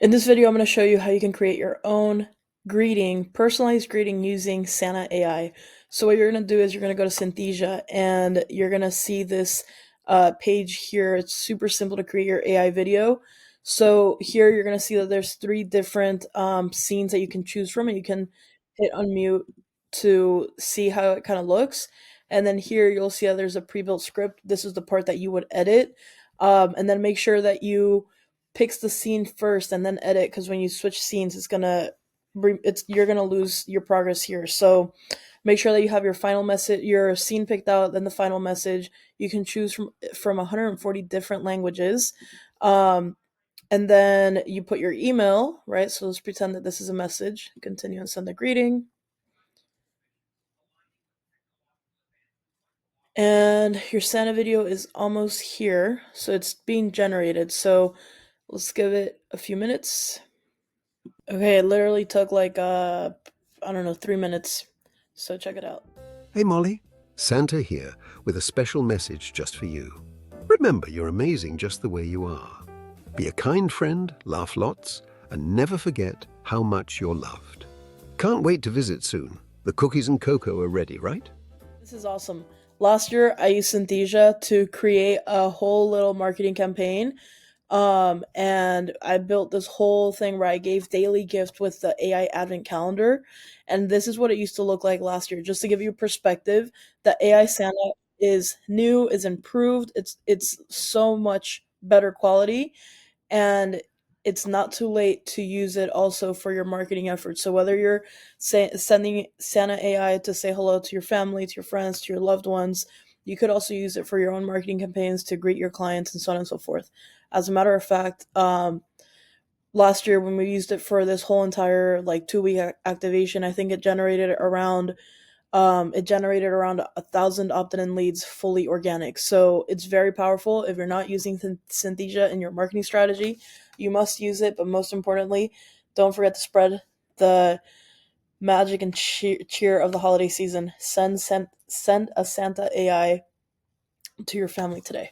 In this video, I'm going to show you how you can create your own personalized greeting using Santa AI. So what you're going to do is you're going to go to Synthesia and you're going to see this page here. It's super simple to create your AI video. So here you're going to see that there's three different scenes that you can choose from, and you can hit unmute to see how it kind of looks. And then here you'll see that there's a pre-built script. This is the part that you would edit. And then make sure that you picks the scene first and then edit, because when you switch scenes you're gonna lose your progress here. So make sure that you have your final message, your scene picked out, then the final message. You can choose from 140 different languages. And then you put your email, right? So let's pretend that this is a message. Continue and send a greeting. And your Santa video is almost here. So it's being generated. So let's give it a few minutes. Okay, it literally took like I don't know, 3 minutes. So check it out. Hey Molly, Santa here with a special message just for you. Remember, you're amazing just the way you are. Be a kind friend, laugh lots, and never forget how much you're loved. Can't wait to visit soon. The cookies and cocoa are ready, right? This is awesome. Last year, I used Synthesia to create a whole little marketing campaign. And I built this whole thing where I gave daily gifts with the AI advent calendar. And this is what it used to look like last year. Just to give you perspective, the AI Santa is new, is improved. It's so much better quality, and it's not too late to use it also for your marketing efforts. So whether you're sending Santa AI to say hello to your family, to your friends, to your loved ones, you could also use it for your own marketing campaigns to greet your clients and so on and so forth. As a matter of fact, last year when we used it for this whole entire like 2 week activation, I think it generated around 1,000 opt-in leads, fully organic. So it's very powerful. If you're not using Synthesia in your marketing strategy, you must use it. But most importantly, don't forget to spread the magic and cheer of the holiday season. Send a Santa AI to your family today.